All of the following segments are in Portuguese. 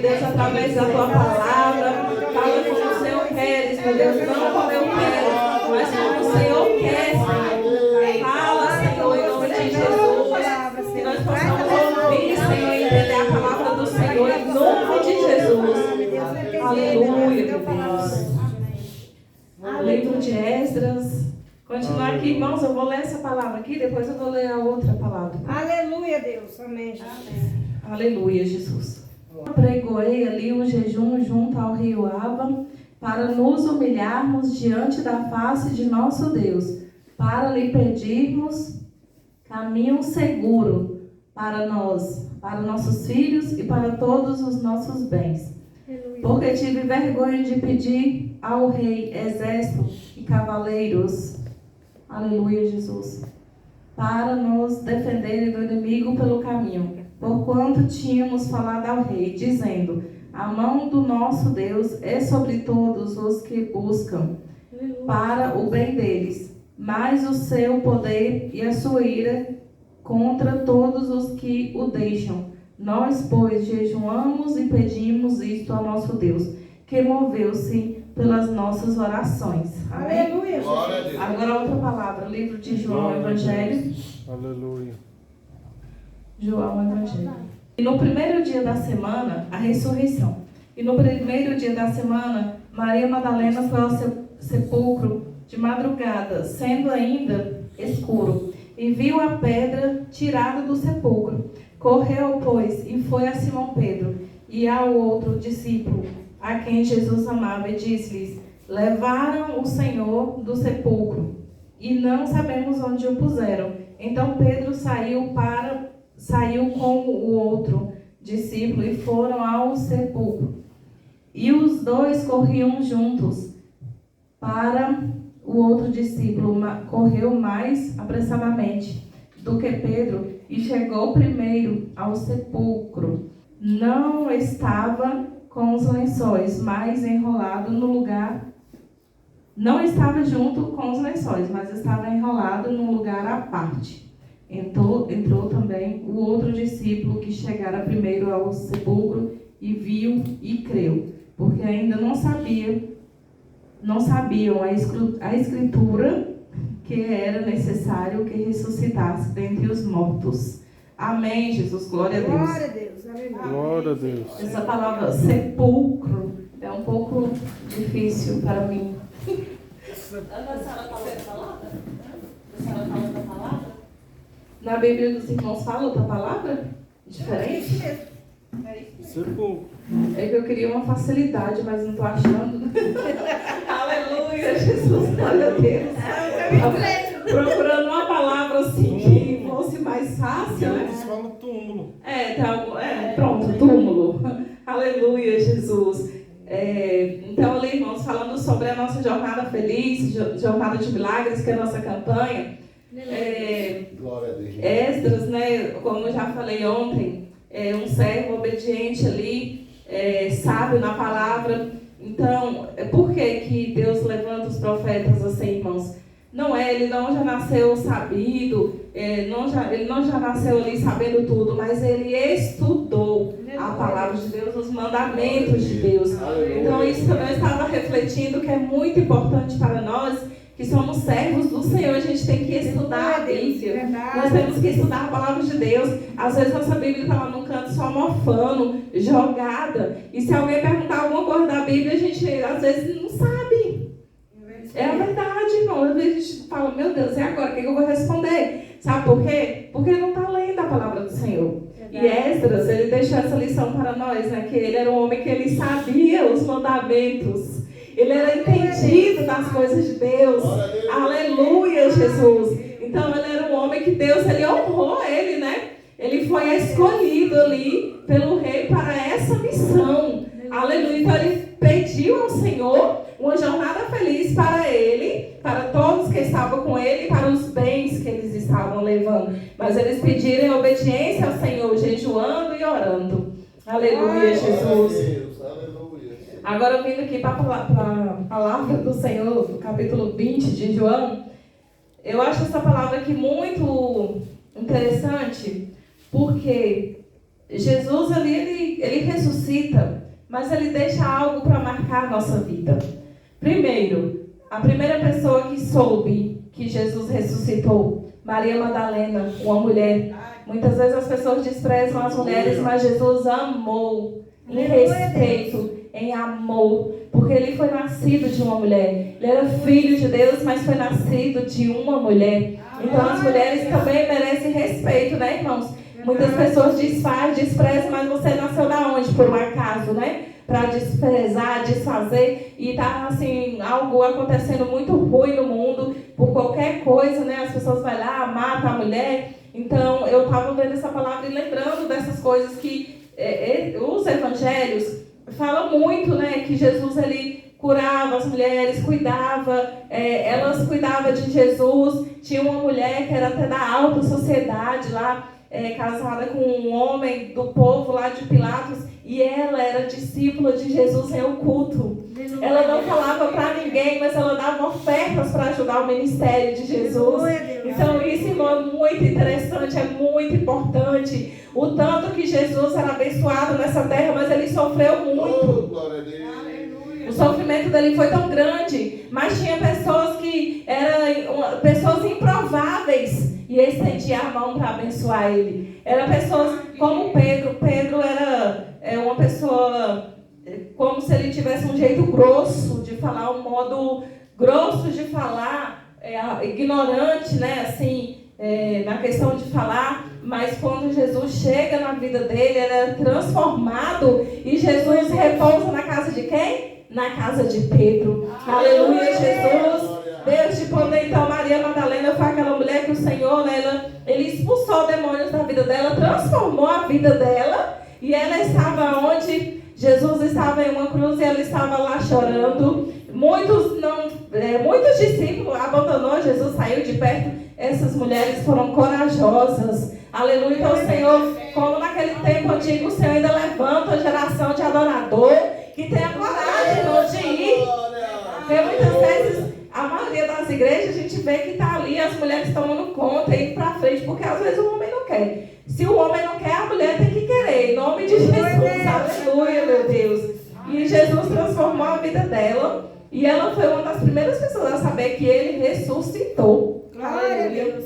Deus, através da tua palavra. Fala como o Senhor quer, meu Deus, não como eu quero, mas como o Senhor quer, Senhor. Fala, Senhor, em nome de Jesus, que nós possamos ouvir, Senhor, e entender a palavra do Senhor, em nome de Jesus. Aleluia, meu Deus. Livro de Esdras. Continuar aqui, irmãos, eu vou ler essa palavra aqui, depois eu vou ler a outra palavra. Aleluia, Deus. Amém, Jesus. Aleluia, Jesus. Pregoei ali um jejum junto ao rio Aba, para nos humilharmos diante da face de nosso Deus, para lhe pedirmos caminho seguro para nós, para nossos filhos e para todos os nossos bens. Porque tive vergonha de pedir ao rei exército e cavaleiros, aleluia, Jesus, para nos defenderem do inimigo pelo caminho, porquanto tínhamos falado ao rei, dizendo: a mão do nosso Deus é sobre todos os que buscam, para o bem deles, mas o seu poder e a sua ira contra todos os que o deixam. Nós, pois, jejuamos e pedimos isto ao nosso Deus, que moveu-se pelas nossas orações. Aleluia. Agora outra palavra, livro de João, Evangelho. Aleluia. João, Evangelho. E no primeiro dia da semana, a ressurreição. E no primeiro dia da semana, Maria Madalena foi ao sepulcro de madrugada, sendo ainda escuro, e viu a pedra tirada do sepulcro. Correu, pois, e foi a Simão Pedro e ao outro discípulo, a quem Jesus amava, e disse-lhes: levaram o Senhor do sepulcro, e não sabemos onde o puseram. Então Pedro saiu com o outro discípulo e foram ao sepulcro. E os dois corriam juntos. Para o outro discípulo correu mais apressadamente do que Pedro e chegou primeiro ao sepulcro. Não estava com os lençóis, mas enrolado no lugar. Não estava junto com os lençóis, mas estava enrolado num lugar à parte. Entrou também o outro discípulo que chegara primeiro ao sepulcro e viu e creu, porque ainda não sabiam a escritura que era necessário que ressuscitasse dentre os mortos. Amém, Jesus, glória a Deus. Glória a Deus, aleluia. Glória a Deus. Essa palavra sepulcro é um pouco difícil para mim. A senhora fala outra palavra? A senhora fala outra palavra? Na Bíblia dos Irmãos fala outra palavra? Diferente? Sepulcro. É que eu queria uma facilidade, mas não estou achando. Aleluia, Jesus, glória a Deus. Procurando uma palavra assim que fosse mais fácil, né? Eles falam túmulo. Pronto, túmulo. Aleluia, Jesus. Então, ali, irmãos, falando sobre a nossa jornada feliz, jornada de milagres, que é a nossa campanha. Glória a Deus. Esdras, né, como eu já falei ontem, um servo obediente ali, sábio na palavra. Então, por que Deus levanta os profetas assim, irmãos? Ele não já nasceu sabido, ele não já nasceu ali sabendo tudo, mas ele estudou a palavra de Deus, os mandamentos de Deus. Então isso eu estava refletindo que é muito importante para nós, que somos servos do Senhor, a gente tem que estudar a Bíblia. Nós temos que estudar a palavra de Deus. Às vezes nossa Bíblia está lá no canto só mofando, jogada. E se alguém perguntar alguma coisa da Bíblia, a gente às vezes não sabe. É a verdade, irmão. Às vezes a gente fala: meu Deus, e agora? O que eu vou responder? Sabe por quê? Porque ele não está lendo a palavra do Senhor. E Esdras, ele deixou essa lição para nós, né? Que ele era um homem que ele sabia os mandamentos. Ele era entendido das coisas de Deus. Aleluia, Jesus. Então ele era um homem que Deus, ele honrou ele, né? Ele foi escolhido ali pelo rei para essa missão. Aleluia. Então ele pediu ao Senhor uma jornada feliz para ele, para todos que estavam com ele, para os bens que eles estavam levando. Mas eles pediram a obediência ao Senhor, jejuando e orando. Aleluia, Jesus. Agora, vindo aqui para a palavra do Senhor, no capítulo 20 de João, eu acho essa palavra aqui muito interessante, porque Jesus ali, ele ressuscita, mas ele deixa algo para marcar a nossa vida. Primeiro, a primeira pessoa que soube que Jesus ressuscitou, Maria Madalena, uma mulher. Muitas vezes as pessoas desprezam as mulheres, mas Jesus amou, em respeito, em amor, porque ele foi nascido de uma mulher. Ele era filho de Deus, mas foi nascido de uma mulher. Então as mulheres também merecem respeito, né, irmãos? Muitas pessoas desprezam, mas você nasceu da onde? Por um acaso, né? Para desprezar, desfazer, e tá assim, algo acontecendo muito ruim no mundo, por qualquer coisa, né? As pessoas vão lá, matam a mulher. Então, eu estava vendo essa palavra e lembrando dessas coisas que os evangelhos falam muito, né? Que Jesus, ele curava as mulheres, cuidava, elas cuidavam de Jesus. Tinha uma mulher que era até da alta sociedade lá, casada com um homem do povo lá de Pilatos, e ela era discípula de Jesus em oculto. Ela não falava para ninguém, mas ela dava ofertas para ajudar o ministério de Jesus. Então isso, irmão, é muito interessante, é muito importante. O tanto que Jesus era abençoado nessa terra, mas ele sofreu muito. O sofrimento dele foi tão grande, mas tinha pessoas que eram pessoas improváveis e estendia a mão para abençoar ele. Eram pessoas como Pedro. Pedro era uma pessoa como se ele tivesse um jeito grosso de falar, um modo grosso de falar, ignorante, né, assim, na questão de falar. Mas quando Jesus chega na vida dele, ele é transformado e Jesus repousa na casa de quem? Na casa de Pedro. Aleluia, Jesus. Deus de poder. Então Maria Madalena foi aquela mulher que o Senhor, né, ele expulsou demônios da vida dela, transformou a vida dela, e ela estava onde Jesus estava em uma cruz e ela estava lá chorando. Muitos discípulos abandonou Jesus, saiu de perto. Essas mulheres foram corajosas. Aleluia. Então o Senhor, como naquele tempo antigo, o Senhor ainda levanta a geração de adorador que tenha coragem de ir. Porque muitas vezes a maioria das igrejas a gente vê que está ali, as mulheres tomando conta, indo para frente, porque às vezes o homem não quer. Se o homem não quer, a mulher tem que querer. Em nome de Jesus. Aleluia, meu Deus. E Jesus transformou a vida dela. E ela foi uma das primeiras pessoas a saber que ele ressuscitou. Aleluia.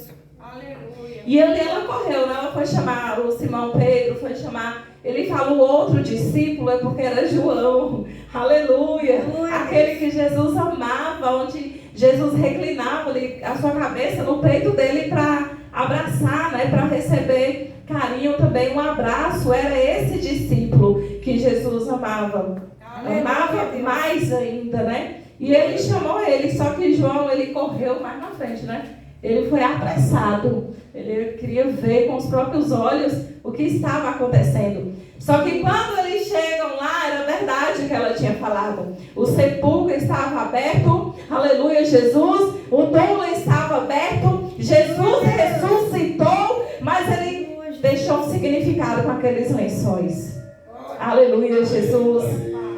E ali ela correu, né? Ela foi chamar o Simão Pedro, foi chamar. Ele fala o outro discípulo, é porque era João. Aleluia. Aquele que Jesus amava, onde Jesus reclinava ali a sua cabeça no peito dele para abraçar, né? Para receber carinho também, um abraço. Era esse discípulo que Jesus amava. Amava mais ainda, né? E ele chamou ele, só que João, ele correu mais na frente, né? Ele foi apressado. Ele queria ver com os próprios olhos o que estava acontecendo. Só que quando eles chegam lá, era verdade o que ela tinha falado. O sepulcro estava aberto. Aleluia, Jesus. O túmulo estava aberto. Jesus ressuscitou, mas ele deixou um significado com aqueles lençóis. Aleluia, Jesus.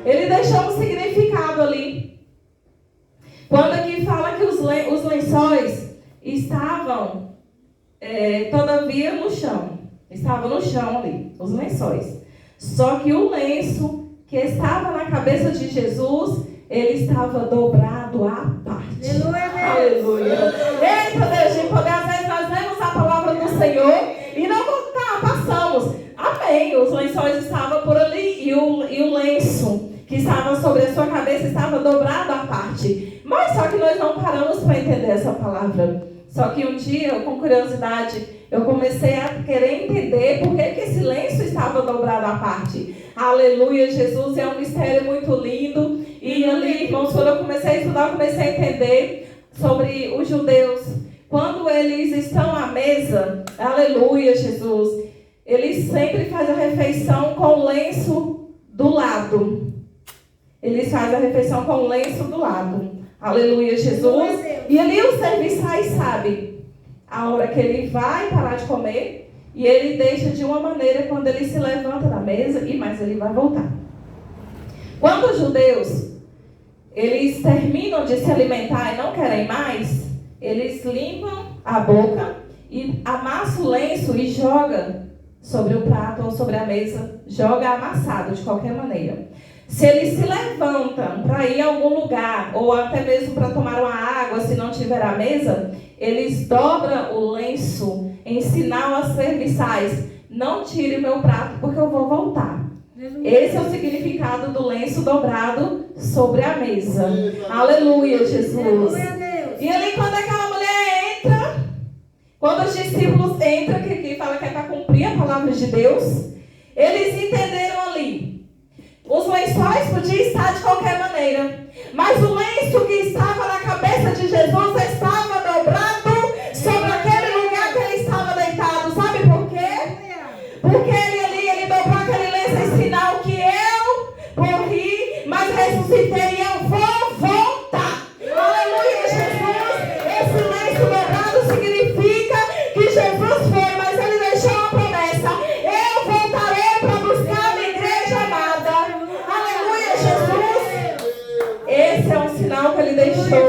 Ele deixou um significado ali. Quando aqui fala que os lençóis estavam, todavia, no chão. Estavam no chão ali, os lençóis. Só que o lenço que estava na cabeça de Jesus, ele estava dobrado à parte. Aleluia. Eita, Deus de poder, às vezes nós lemos a palavra do Senhor e não passamos. Amém. Os lençóis estavam por ali e o lenço que estava sobre a sua cabeça estava dobrado à parte. Mas só que nós não paramos para entender essa palavra. Só que um dia, com curiosidade, eu comecei a querer entender por que esse lenço estava dobrado à parte. Aleluia, Jesus, é um mistério muito lindo. E ali, irmãos, quando eu comecei a estudar, eu comecei a entender sobre os judeus. Quando eles estão à mesa, aleluia, Jesus, eles sempre fazem a refeição com o lenço do lado. Eles fazem a refeição com o lenço do lado. Aleluia, Jesus. E ali o serviçais sabe a hora que ele vai parar de comer e ele deixa de uma maneira quando ele se levanta da mesa, mas ele vai voltar. Quando os judeus, eles terminam de se alimentar e não querem mais, eles limpam a boca e amassam o lenço e joga sobre o prato ou sobre a mesa, joga amassado de qualquer maneira. Se eles se levantam para ir a algum lugar, ou até mesmo para tomar uma água, se não tiver a mesa, eles dobram o lenço em sinal aos serviçais: não tire o meu prato porque eu vou voltar. Esse é o significado do lenço dobrado sobre a mesa. Aleluia, Jesus. E ali quando aquela mulher entra, quando os discípulos entram, que fala que é para cumprir a palavra de Deus, eles entenderam ali. Os lençóis podiam estar de qualquer maneira, mas o lenço que estava na cabeça de Jesus estava dobrado sobre aquele lugar que ele estava deitado. Sabe por quê? Porque ele dobrou aquele lenço em sinal que eu morri, mas ressuscitei e eu vou voltar. Aleluia, Jesus. Esse lenço dobrado significa que Jesus foi, mas ele deixou uma promessa: eu voltarei para buscar a minha igreja amada. Aleluia, Jesus. Esse é um sinal que ele deixou.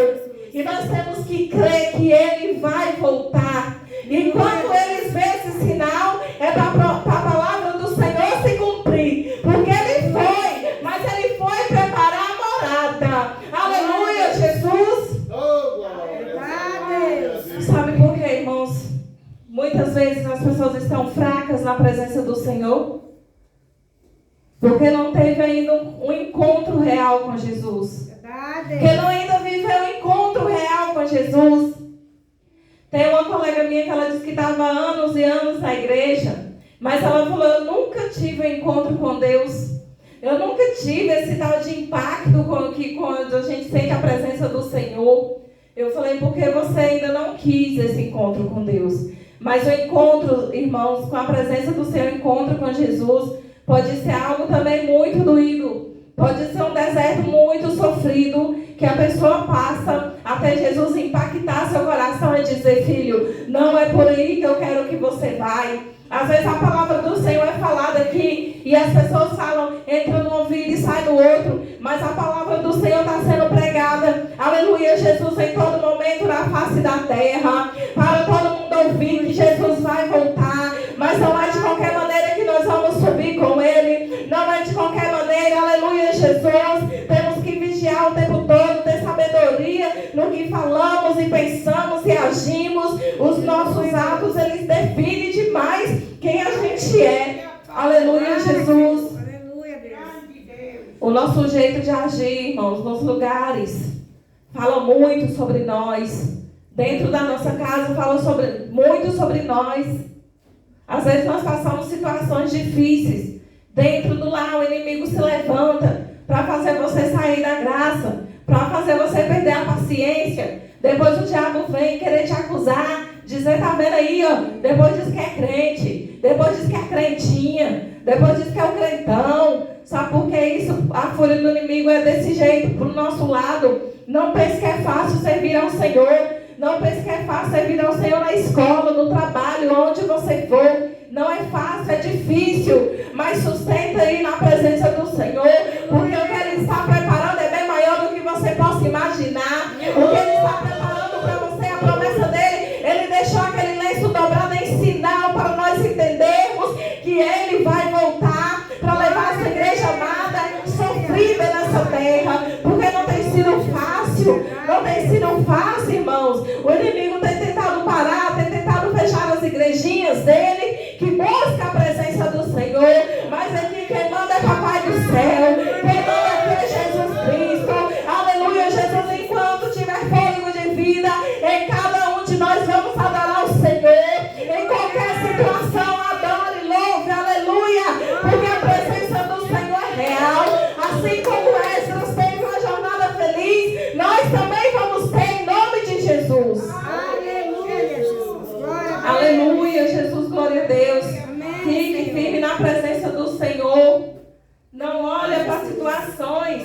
E nós temos que crer que ele vai voltar. E quando eles veem esse sinal, é para a palavra do Senhor se cumprir. Porque ele foi, mas ele foi preparar a morada. Aleluia, Jesus. Sabe por quê, irmãos? Muitas vezes as pessoas estão fracas na presença do Senhor, porque não teve ainda um encontro real com Jesus. Porque não ainda viveu um encontro real com Jesus. Tem uma colega minha que ela disse que estava há anos e anos na igreja, mas ela falou: eu nunca tive um encontro com Deus. Eu nunca tive esse tal de impacto quando a gente sente a presença do Senhor. Eu falei: porque você ainda não quis esse encontro com Deus. Mas o encontro, irmãos, com a presença do Senhor, encontro com Jesus, pode ser algo também muito doído. Pode ser um deserto muito sofrido, que a pessoa passa até Jesus impactar seu coração e dizer: filho, não é por aí que eu quero que você vai. Às vezes a palavra do Senhor é falada aqui e as pessoas falam, entra no ouvido e sai no outro, mas a palavra do Senhor está sendo pregada, aleluia, Jesus, em todo momento na face da terra, para todo mundo ouvir que Jesus vai voltar. Mas não é de qualquer maneira que nós vamos subir com Ele, não é de qualquer maneira, aleluia, Jesus. Temos que vigiar o tempo todo, ter sabedoria no que falamos e pensamos e agimos. Os nossos atos, eles definem demais quem a gente é. Aleluia, Jesus. O nosso jeito de agir, irmãos, nos lugares, fala muito sobre nós. Dentro da nossa casa, fala muito sobre nós. Às vezes nós passamos situações difíceis. Dentro do lar, o inimigo se levanta para fazer você sair da graça, para fazer você perder a paciência. Depois o diabo vem querer te acusar, dizer: tá vendo aí, ó, depois diz que é crente, depois diz que é crentinha, depois diz que é o crentão. Sabe por que isso? A fúria do inimigo é desse jeito, pro nosso lado. Não pense que é fácil servir ao Senhor. Não pense que é fácil servir ao Senhor na escola, no trabalho, onde você for. Não é fácil, é difícil. Mas sustenta aí na presença do Senhor. Porque o que Ele está preparando é bem maior do que você possa imaginar. O que Ele está preparando para você, a promessa dEle. Ele deixou aquele lenço dobrado em sinal para nós entendermos que Ele vai voltar para levar essa igreja amada, sofrida nessa terra. Porque não tem sido fácil. Não tem sido fácil, irmãos. O inimigo tem tentado parar, tem tentado fechar as igrejinhas dele, que busca a presença do Senhor. Mas aqui quem manda é Papai do céu. Quem manda aqui é Jesus Cristo. Aleluia, Jesus. Enquanto tiver fôlego de vida, em cada um de nós vamos adorar o Senhor. Em qualquer situação, adore, louve, aleluia. Porque a presença do Senhor é real. Assim como Esdras teve uma jornada feliz, nós também vamos ter em nome de Jesus. Aleluia, Jesus. Aleluia, Jesus, glória a Deus. Fique firme na presença do Senhor. Não olha para situações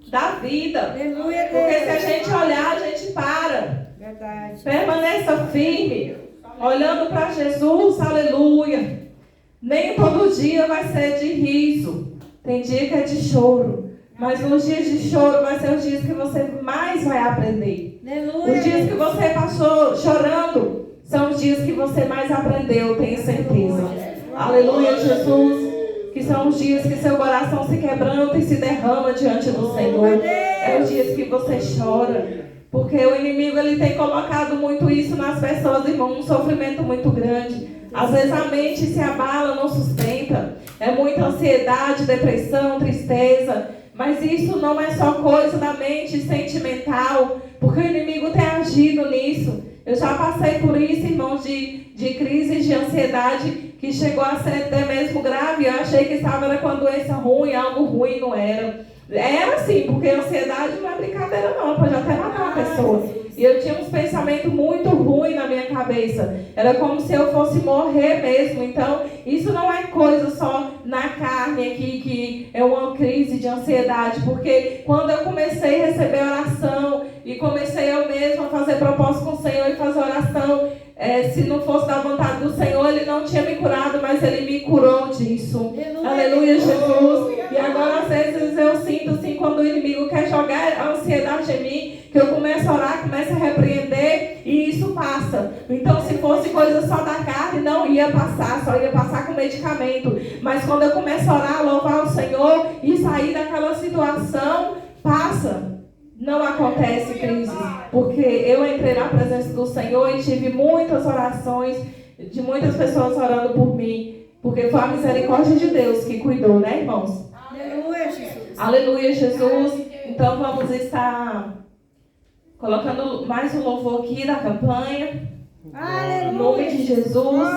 da vida. Aleluia, Porque se a Deus. gente olhar, a gente para. Verdade. Permaneça firme, olhando para Jesus, aleluia. Nem todo dia vai ser de riso. Tem dia que é de choro. Mas nos dias de choro vai ser os dias que você mais vai aprender. Aleluia. Os dias que você passou chorando são os dias que você mais aprendeu, tenho certeza. Aleluia, Jesus. Que são os dias que seu coração se quebranta e se derrama diante do Senhor. É os dias que você chora. Porque o inimigo ele tem colocado muito isso nas pessoas, irmão, um sofrimento muito grande. Às vezes a mente se abala, não sustenta. É muita ansiedade, depressão, tristeza. Mas isso não é só coisa da mente sentimental, porque o inimigo tem agido nisso. Eu já passei por isso, irmãos, de crises de ansiedade que chegou a ser até mesmo grave. Eu achei que estava era com uma doença ruim, algo ruim, não era. Era sim, porque a ansiedade não é brincadeira não, pode até matar uma pessoa. E eu tinha uns pensamentos muito ruins na minha cabeça. Era como se eu fosse morrer mesmo. Então, isso não é coisa só na carne aqui, que é uma crise de ansiedade. Porque quando eu comecei a receber oração e comecei eu mesma a fazer propósito com o Senhor e fazer oração, se não fosse da vontade do Senhor, Ele não tinha me curado, mas Ele me curou disso. Aleluia, Jesus. E agora, às vezes, eu sinto assim, quando o inimigo quer jogar a ansiedade em mim, que eu começo a orar, começo a repreender e isso passa. Então, se fosse coisa só da carne, não ia passar, só ia passar com medicamento. Mas quando eu começo a orar, a louvar o Senhor e sair daquela situação, passa. Não acontece crise, porque eu entrei na presença do Senhor e tive muitas orações de muitas pessoas orando por mim, porque foi a misericórdia de Deus que cuidou, né, irmãos? Aleluia, Jesus. Aleluia, Jesus. Então vamos estar colocando mais um louvor aqui da campanha. Aleluia. Em nome de Jesus.